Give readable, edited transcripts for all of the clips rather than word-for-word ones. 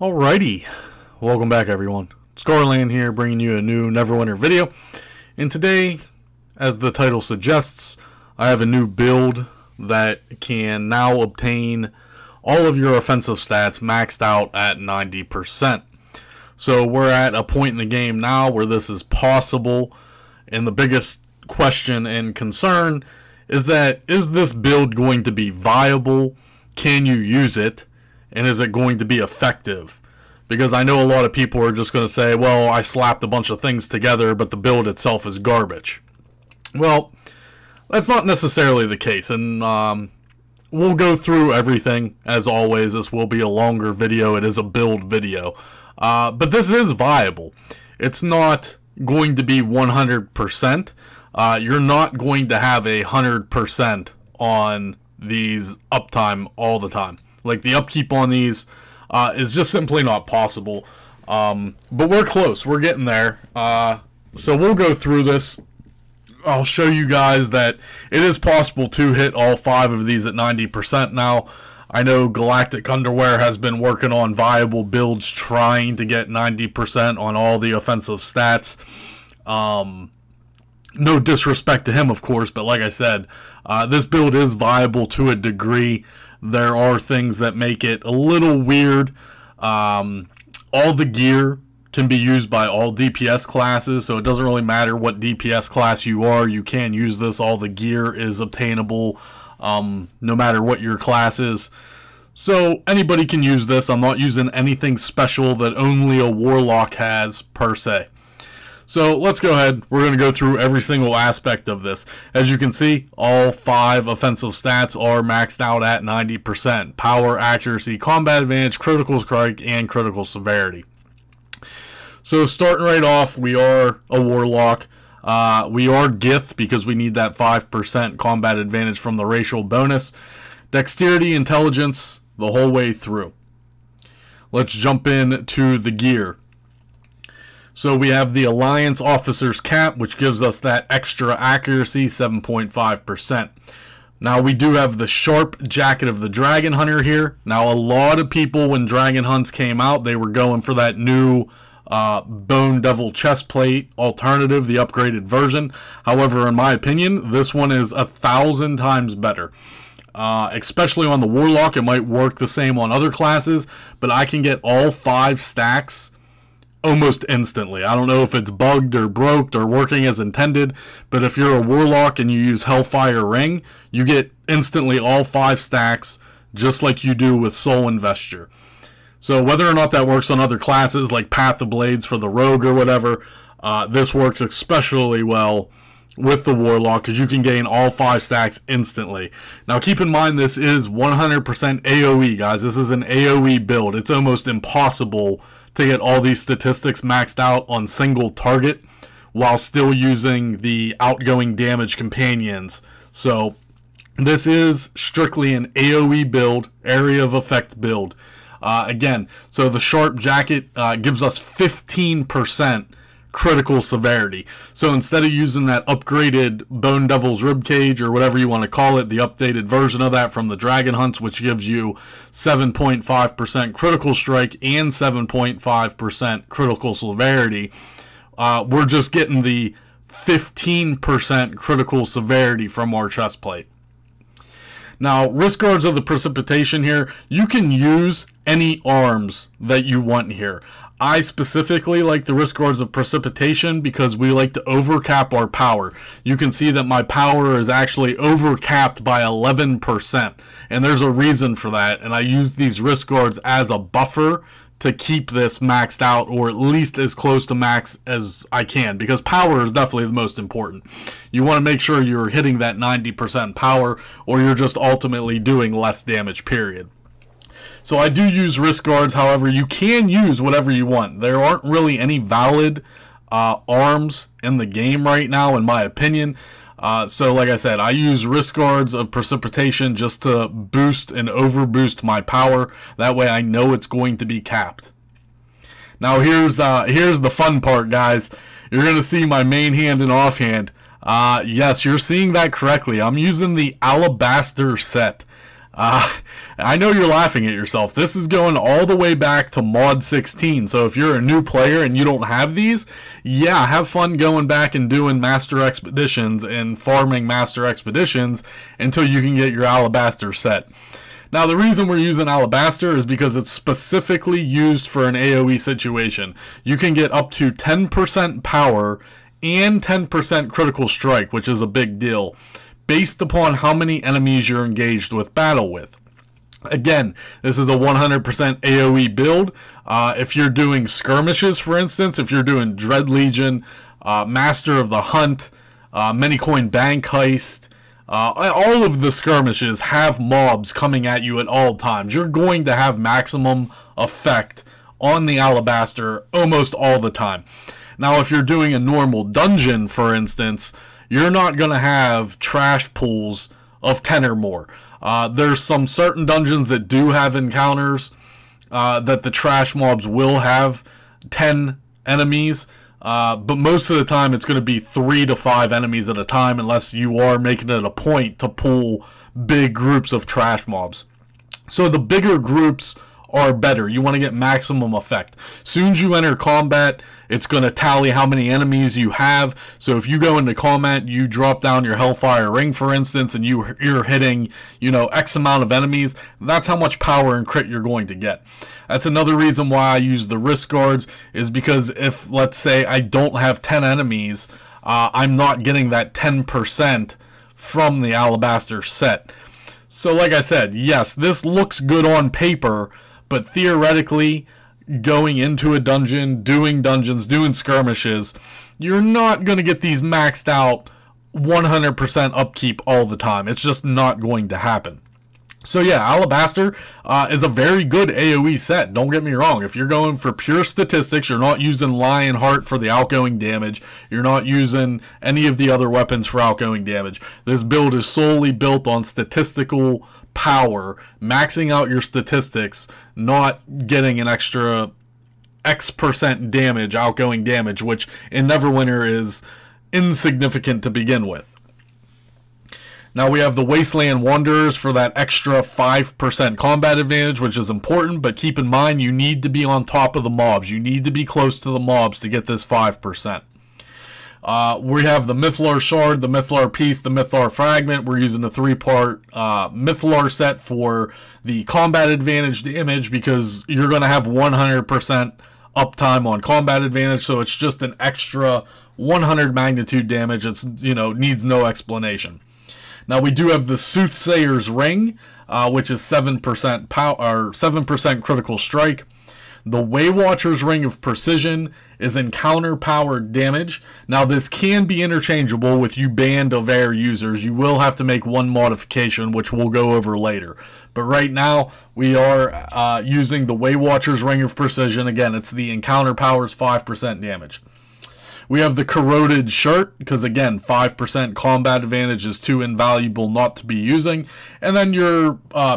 Alrighty, welcome back everyone. Scarland here, bringing you a new Neverwinter video. And today, as the title suggests, I have a new build that can now obtain all of your offensive stats maxed out at 90%. So we're at a point in the game now where this is possible, and the biggest question and concern is this build going to be viable? Can you use it? And is it going to be effective? Because I know a lot of people are just going to say, well, I slapped a bunch of things together, but the build itself is garbage. Well, that's not necessarily the case, and we'll go through everything. As always, this will be a longer video. It is a build video. But this is viable. It's not going to be 100%. You're not going to have 100% on these uptime all the time. Like, the upkeep on these is just simply not possible. But we're close. We're getting there. So we'll go through this. I'll show you guys that it is possible to hit all 5 of these at 90% now. I know Galactic Underwear has been working on viable builds trying to get 90% on all the offensive stats. No disrespect to him, of course, but like I said, this build is viable to a degree. There are things that make it a little weird. All the gear can be used by all DPS classes, so it doesn't really matter what DPS class you are. You can use this. All the gear is obtainable no matter what your class is. So anybody can use this. I'm not using anything special that only a Warlock has, per se. So let's go ahead. We're going to go through every single aspect of this. As you can see, all 5 offensive stats are maxed out at 90%. Power, accuracy, combat advantage, critical strike, and critical severity. So starting right off, we are a Warlock. We are Gith because we need that 5% combat advantage from the racial bonus. Dexterity, intelligence, the whole way through. Let's jump into the gear. So we have the Alliance Officer's Cap, which gives us that extra accuracy, 7.5%. Now we do have the Sharp Jacket of the Dragon Hunter here. Now a lot of people, when Dragon Hunts came out, they were going for that new Bone Devil Chestplate alternative, the upgraded version. However, in my opinion, this one is 1,000 times better. Especially on the Warlock, it might work the same on other classes, but I can get all 5 stacks almost instantly. I don't know if it's bugged or broke or working as intended, but if you're a Warlock and you use Hellfire Ring, you get instantly all 5 stacks, just like you do with Soul Investure. So whether or not that works on other classes like Path of Blades for the Rogue or whatever, this works especially well with the Warlock because you can gain all 5 stacks instantly. Now keep in mind, this is 100% AoE, guys. This is an AoE build. It's almost impossible to get all these statistics maxed out on single target while still using the outgoing damage companions. So this is strictly an AoE build, area of effect build. Again, so the Sharp Jacket gives us 15% critical severity. So instead of using that upgraded Bone Devil's Ribcage or whatever you want to call it, the updated version of that from the Dragon Hunts, which gives you 7.5% critical strike and 7.5% critical severity, we're just getting the 15% critical severity from our chest plate. Now, Wrist Guards of the Precipitation here, you can use any arms that you want here. I specifically like the Wrist Guards of Precipitation because we like to overcap our power. You can see that my power is actually overcapped by 11%, and there's a reason for that, and I use these Wrist Guards as a buffer to keep this maxed out, or at least as close to max as I can, because power is definitely the most important. You want to make sure you're hitting that 90% power, or you're just ultimately doing less damage, period. So I do use Wrist Guards. However, you can use whatever you want. There aren't really any valid arms in the game right now, in my opinion. So like I said, I use Wrist Guards of Precipitation just to boost and overboost my power. That way I know it's going to be capped. Now here's the fun part, guys. You're going to see my main hand and offhand. Yes, you're seeing that correctly. I'm using the Alabaster set. I know you're laughing at yourself. This is going all the way back to Mod 16. So if you're a new player and you don't have these, yeah, have fun going back and doing Master Expeditions and farming Master Expeditions until you can get your Alabaster set. Now, the reason we're using Alabaster is because it's specifically used for an AoE situation. You can get up to 10% power and 10% critical strike, which is a big deal, based upon how many enemies you're engaged with battle with. Again, this is a 100% AoE build. If you're doing skirmishes, for instance, if you're doing Dread Legion, Master of the Hunt, Many Coin Bank Heist, all of the skirmishes have mobs coming at you at all times. You're going to have maximum effect on the Alabaster almost all the time. Now, if you're doing a normal dungeon, for instance, you're not going to have trash pools of 10 or more. There's some certain dungeons that do have encounters that the trash mobs will have 10 enemies. But most of the time it's going to be 3 to 5 enemies at a time, unless you are making it a point to pull big groups of trash mobs. So the bigger groups are better. You want to get maximum effect. Soon as you enter combat, it's going to tally how many enemies you have. So if you go into combat, you drop down your Hellfire Ring, for instance, and you're hitting, X amount of enemies, that's how much power and crit you're going to get. That's another reason why I use the Risk Guards, is because if, let's say, I don't have 10 enemies, I'm not getting that 10% from the Alabaster set. So like I said, yes, this looks good on paper, but theoretically, going into a dungeon, doing dungeons, doing skirmishes, you're not going to get these maxed out 100% upkeep all the time. It's just not going to happen. So yeah, Alabaster is a very good AoE set. Don't get me wrong. If you're going for pure statistics, you're not using Lionheart for the outgoing damage. You're not using any of the other weapons for outgoing damage. This build is solely built on statistical power, maxing out your statistics, not getting an extra X% damage, outgoing damage, which in Neverwinter is insignificant to begin with. Now we have the Wasteland Wanderers for that extra 5% combat advantage, which is important, but keep in mind you need to be on top of the mobs. You need to be close to the mobs to get this 5%. We have the Mythallar Shard, the Mythallar Piece, the Mythallar Fragment. We're using a 3-part Mythallar set for the combat advantage damage, because you're going to have 100% uptime on combat advantage, so it's just an extra 100 magnitude damage. It's, needs no explanation. Now we do have the Soothsayer's Ring, which is 7% power, or 7% critical strike. The Waywatcher's Ring of Precision is encounter powered damage. Now this can be interchangeable with you Band of Air users. You will have to make one modification, which we'll go over later. But right now we are using the Waywatcher's Ring of Precision. Again, it's the encounter powers 5% damage. We have the Corroded Shirt, because again, 5% combat advantage is too invaluable not to be using. And then your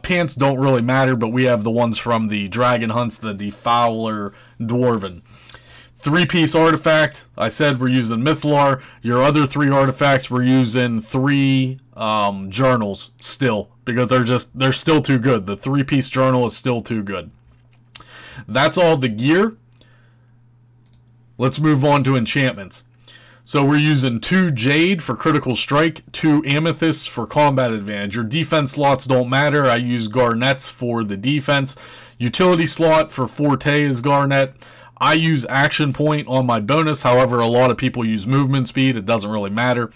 pants don't really matter, but we have the ones from the Dragon Hunts, the Defouler Dwarven. 3-piece artifact, I said we're using Mythallar. Your other 3 artifacts, we're using 3 journals still, because they're still too good. The 3-piece journal is still too good. That's all the gear. Let's move on to enchantments. So we're using 2 Jade for critical strike, 2 Amethysts for combat advantage. Your defense slots don't matter. I use Garnets for the defense. Utility slot for Forte is Garnet. I use Action Point on my bonus. However, a lot of people use movement speed. It doesn't really matter.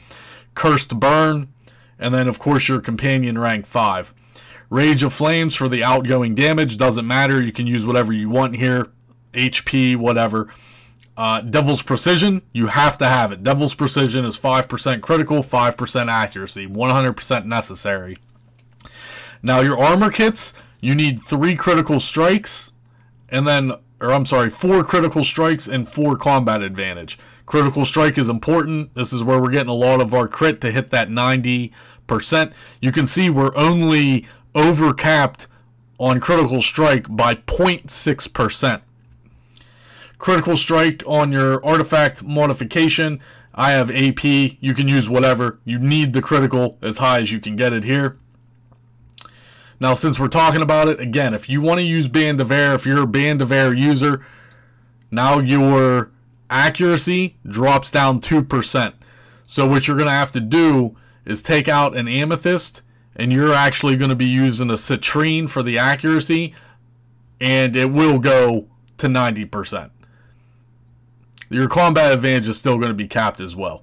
Cursed Burn. And then, of course, your Companion rank 5. Rage of Flames for the outgoing damage. Doesn't matter. You can use whatever you want here. HP, whatever. Devil's Precision, you have to have it. Devil's Precision is 5% critical, 5% accuracy, 100% necessary. Now your armor kits, you need 3 critical strikes, and then, 4 critical strikes and 4 combat advantage. Critical strike is important. This is where we're getting a lot of our crit to hit that 90%. You can see we're only overcapped on critical strike by 0.6%. Critical strike on your artifact modification. I have AP. You can use whatever. You need the critical as high as you can get it here. Now, since we're talking about it, again, if you want to use Band of Air, if you're a Band of Air user, now your accuracy drops down 2%. So what you're going to have to do is take out an Amethyst, and you're actually going to be using a Citrine for the accuracy, and it will go to 90%. Your combat advantage is still going to be capped as well.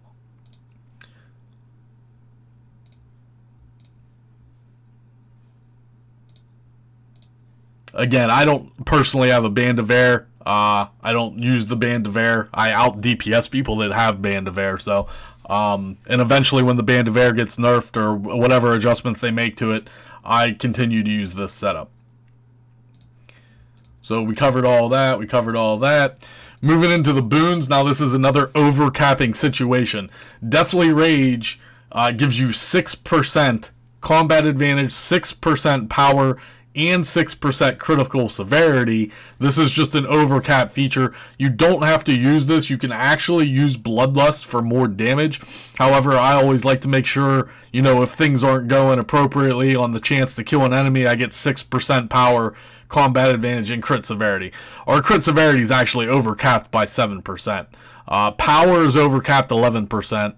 Again, I don't personally have a Band of Air. I don't use the Band of Air. I out DPS people that have Band of Air. So, and eventually when the Band of Air gets nerfed or whatever adjustments they make to it, I continue to use this setup. So we covered all that. We covered all that. Moving into the boons. Now this is another overcapping situation. Deathly Rage gives you 6% combat advantage, 6% power, and 6% critical severity. This is just an overcap feature. You don't have to use this. You can actually use Bloodlust for more damage. However, I always like to make sure, you know, if things aren't going appropriately on the chance to kill an enemy, I get 6% power, combat advantage, and crit severity. Our crit severity is actually overcapped by 7%. Power is overcapped 11%.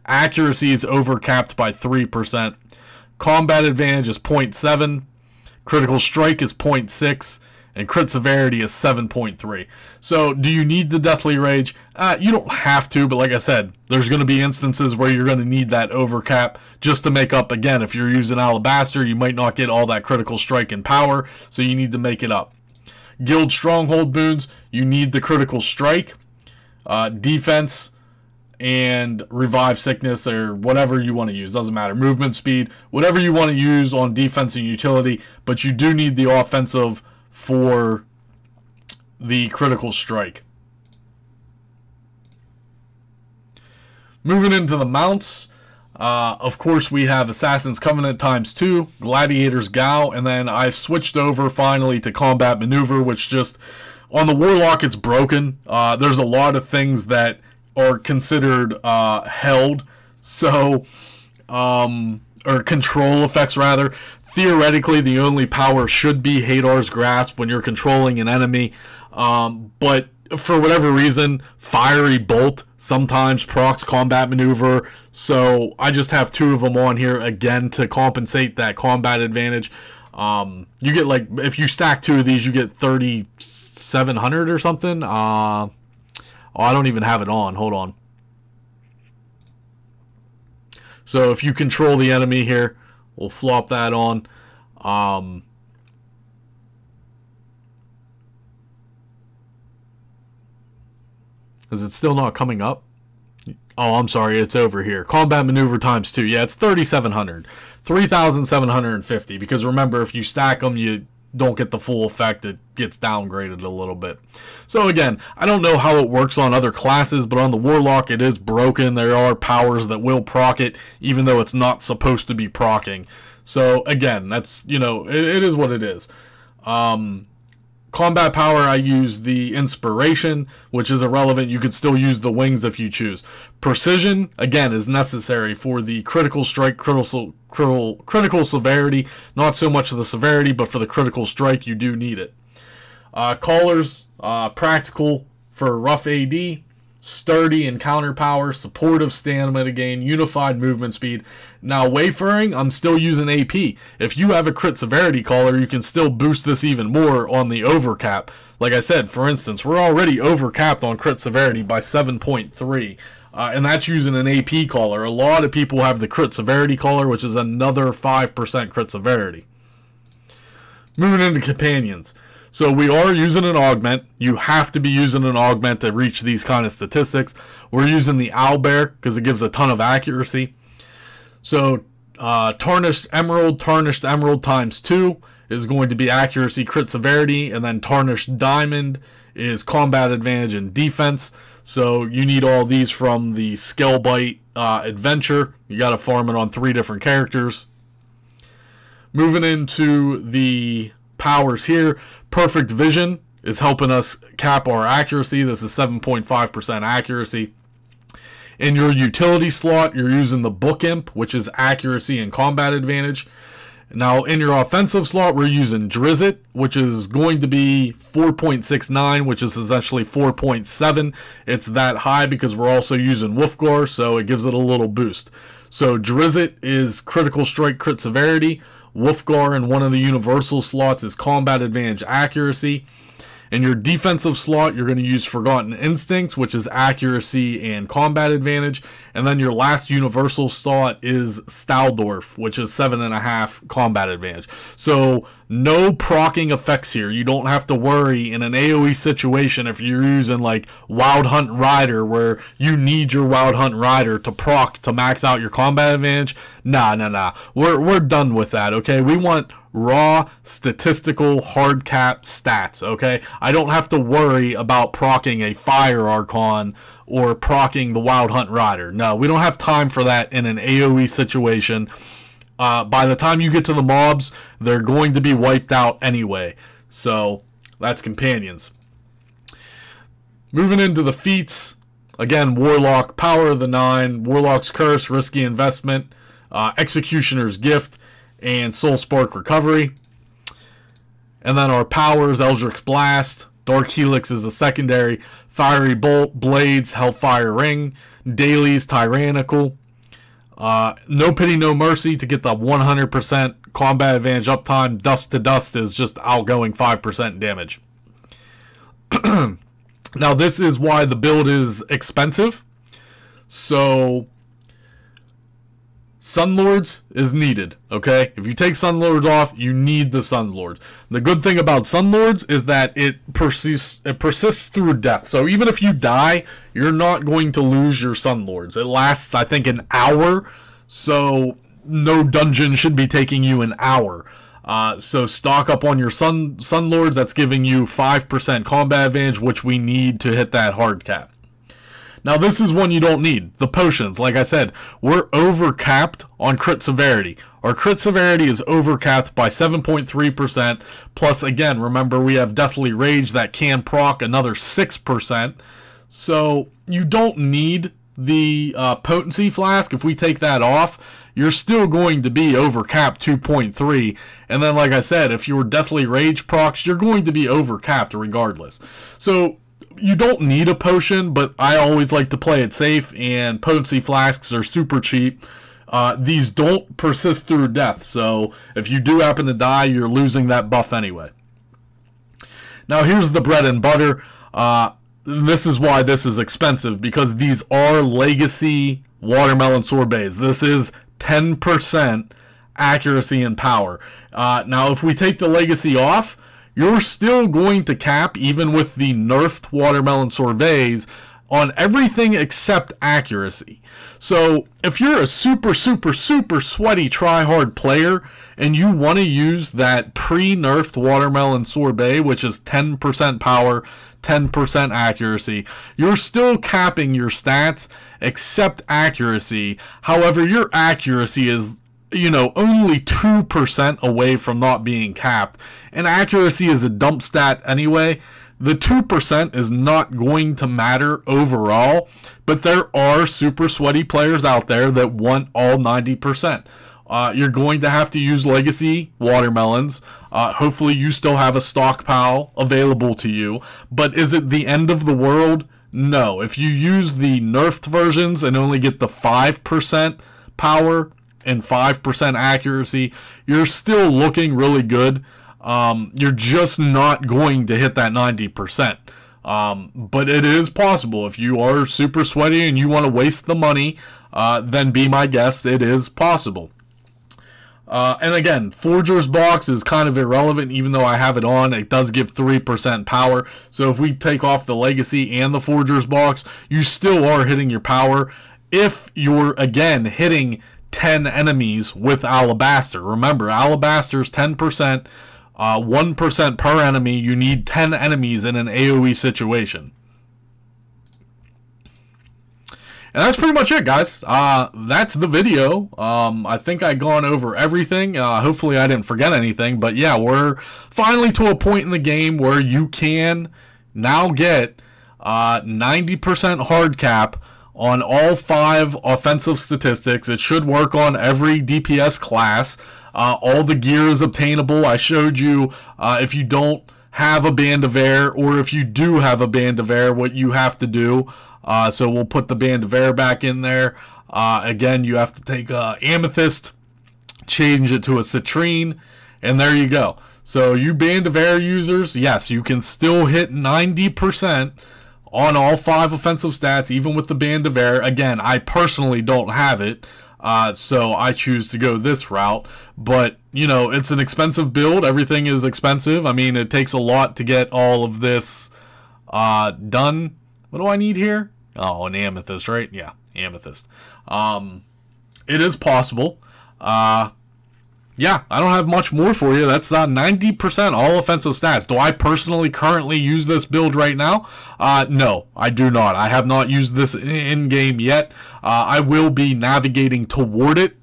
Accuracy is overcapped by 3%. Combat advantage is 0.7. Critical strike is 0.6, and crit severity is 7.3. So, do you need the Deathly Rage? You don't have to, but like I said, there's going to be instances where you're going to need that overcap just to make up. Again, if you're using Alabaster, you might not get all that critical strike and power, so you need to make it up. Guild Stronghold boons, you need the critical strike, defense, and revive sickness, or whatever you want to use. Doesn't matter. Movement speed, whatever you want to use on defense and utility, but you do need the offensive for the critical strike. Moving into the mounts, of course we have Assassin's Covenant ×2, Gladiator's Gao, and then I've switched over finally to Combat Maneuver, which just, on the Warlock it's broken. There's a lot of things that are considered held, so or control effects rather. Theoretically, the only power should be Hadar's Grasp when you're controlling an enemy, but for whatever reason, Fiery Bolt sometimes procs Combat Maneuver, so I just have two of them on here again to compensate that combat advantage. You get, like, if you stack two of these, you get 3,700 or something. Oh, I don't even have it on. Hold on. So if you control the enemy here, we'll flop that on. Is it still not coming up? Oh, I'm sorry. It's over here. Combat Maneuver ×2. Yeah, it's 3,700. 3,750. Because remember, if you stack them, you don't get the full effect. It gets downgraded a little bit. So again, I don't know how it works on other classes, but on the Warlock it is broken. There are powers that will proc it, even though it's not supposed to be procking. So again, that's, you know, it is what it is. Combat power, I use the Inspiration, which is irrelevant. You could still use the Wings if you choose. Precision, again, is necessary for the critical strike, critical severity. Not so much the severity, but for the critical strike, you do need it. Callers, practical for rough AD. Sturdy and counter power, supportive stamina gain, unified movement speed. Now, Wayfaring, I'm still using AP. If you have a crit severity caller, you can still boost this even more on the overcap. Like I said, for instance, we're already overcapped on crit severity by 7.3. And that's using an AP caller. A lot of people have the crit severity caller, which is another 5% crit severity. Moving into companions. So we are using an augment. You have to be using an augment to reach these kind of statistics. We're using the Owlbear because it gives a ton of accuracy. So Tarnished Emerald ×2 is going to be accuracy, crit severity, and then Tarnished Diamond is combat advantage and defense. So you need all these from the Skellbite adventure. You got to farm it on 3 different characters. Moving into the powers here. Perfect Vision is helping us cap our accuracy. This is 7.5% accuracy. In your utility slot, you're using the Book Imp, which is accuracy and combat advantage. Now, in your offensive slot, we're using Drizzt, which is going to be 4.69, which is essentially 4.7. It's that high because we're also using Wolfgar, so it gives it a little boost. So Drizzt is critical strike, crit severity. Wolfgar in one of the universal slots is combat advantage, accuracy. In your defensive slot, you're going to use Forgotten Instincts, which is accuracy and combat advantage. And then your last universal slot is Staldorf, which is 7.5 combat advantage. So no proccing effects here. You don't have to worry in an AoE situation if you're using like Wild Hunt Rider, where you need your Wild Hunt Rider to proc to max out your combat advantage. Nah. We're done with that, okay? We want raw statistical hard cap stats, okay? I don't have to worry about proccing a Fire Archon or proccing the Wild Hunt Rider. No, we don't have time for that in an AoE situation. By the time you get to the mobs, they're going to be wiped out anyway. So that's companions. Moving into the feats, again, Warlock, Power of the Nine, Warlock's Curse, Risky Investment, Executioner's Gift, and Soulspark Recovery. And then our powers, Eldritch Blast, Dark Helix is a secondary, Fiery Bolt, Blades, Hellfire Ring, Dailies, Tyrannical, No Pity, No Mercy to get the 100% combat advantage uptime. Dust to Dust is just outgoing 5% damage. Now this is why the build is expensive. So Sunlords is needed, okay? If you take Sunlords off, you need the Sunlords. The good thing about Sunlords is that it persists through death. So even if you die, you're not going to lose your Sunlords. It lasts, I think, an hour, so no dungeon should be taking you an hour. So stock up on your Sunlords. That's giving you 5% combat advantage, which we need to hit that hard cap. Now, this is one you don't need. The potions, like I said, we're overcapped on crit severity. Our crit severity is overcapped by 7.3%. Plus, again, remember, we have Deathly Rage that can proc another 6%. So, you don't need the Potency Flask. If we take that off, you're still going to be overcapped 2.3. And then, like I said, if your Deathly Rage procs, you're going to be overcapped regardless. So, you don't need a potion, but I always like to play it safe, and Potency Flasks are super cheap. These don't persist through death, so if you do happen to die, you're losing that buff anyway. Now here's the bread and butter. This is why this is expensive, because these are legacy watermelon sorbets. This is 10% accuracy and power. Now if we take the legacy off, you're still going to cap, even with the nerfed watermelon sorbets, on everything except accuracy. So if you're a super sweaty try-hard player and you want to use that pre-nerfed watermelon sorbet, which is 10% power, 10% accuracy, you're still capping your stats except accuracy. However, your accuracy is, you know, only 2% away from not being capped. And accuracy is a dump stat anyway. The 2% is not going to matter overall, but there are super sweaty players out there that want all 90%. You're going to have to use legacy watermelons. Hopefully you still have a stockpile available to you. But is it the end of the world? No. If you use the nerfed versions and only get the 5% power and 5% accuracy, you're still looking really good. You're just not going to hit that 90%. But it is possible. If you are super sweaty and you want to waste the money, then be my guest. It is possible. And again, Forger's Box is kind of irrelevant, even though I have it on. It does give 3% power. So if we take off the Legacy and the Forger's Box, you still are hitting your power. If you're, again, hitting 10 enemies with Alabaster. Remember, Alabaster's 10%, 1% per enemy. You need 10 enemies in an AoE situation. And that's pretty much it, guys. That's the video. I think I've gone over everything. Hopefully I didn't forget anything. But yeah, we're finally to a point in the game where you can now get 90% hard cap on all 5 offensive statistics. It should work on every DPS class. All the gear is obtainable. I showed you if you don't have a Band of Air, or if you do have a Band of Air, what you have to do. So we'll put the Band of Air back in there. Again, you have to take Amethyst, change it to a Citrine, and there you go. So you Band of Air users, yes, you can still hit 90% on all 5 offensive stats, even with the Band of Air. Again, I personally don't have it, so I choose to go this route. But, you know, it's an expensive build. Everything is expensive. I mean, it takes a lot to get all of this done. What do I need here? Oh, an Amethyst, right? Yeah, Amethyst. It is possible. Yeah, I don't have much more for you. That's 90% all offensive stats. Do I personally currently use this build right now? No, I do not. I have not used this in-game yet. I will be navigating toward it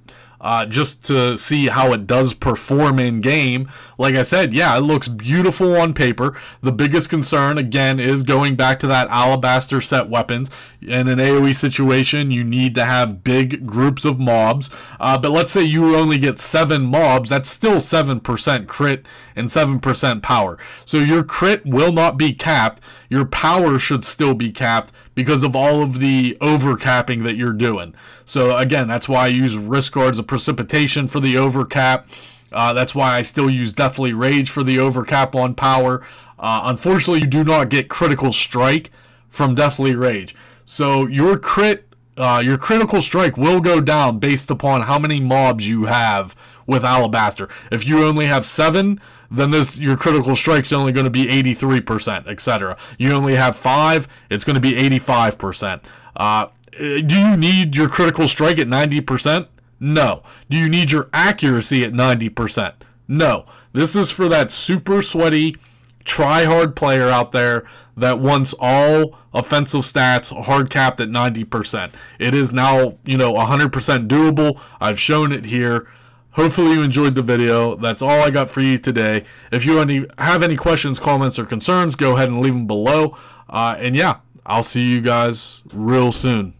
just to see how it does perform in-game. Like I said, yeah, it looks beautiful on paper. The biggest concern, again, is going back to that Alabaster set weapons. In an AoE situation, you need to have big groups of mobs. But let's say you only get 7 mobs. That's still 7% crit and 7% power. So your crit will not be capped. Your power should still be capped because of all of the overcapping that you're doing. So again, that's why I use Risk Guards of Precipitation for the overcap. That's why I still use Deathly Rage for the overcap on power. Unfortunately, you do not get Critical Strike from Deathly Rage. So your critical strike will go down based upon how many mobs you have with Alabaster. If you only have 7, then your critical strike's only going to be 83%, etc. You only have 5, it's going to be 85%. Do you need your critical strike at 90%? No. Do you need your accuracy at 90%? No. This is for that super sweaty, try-hard player out there that wants all offensive stats hard capped at 90%. It is now, 100% doable. I've shown it here. Hopefully you enjoyed the video. That's all I got for you today. If you have any questions, comments, or concerns, go ahead and leave them below. And yeah, I'll see you guys real soon.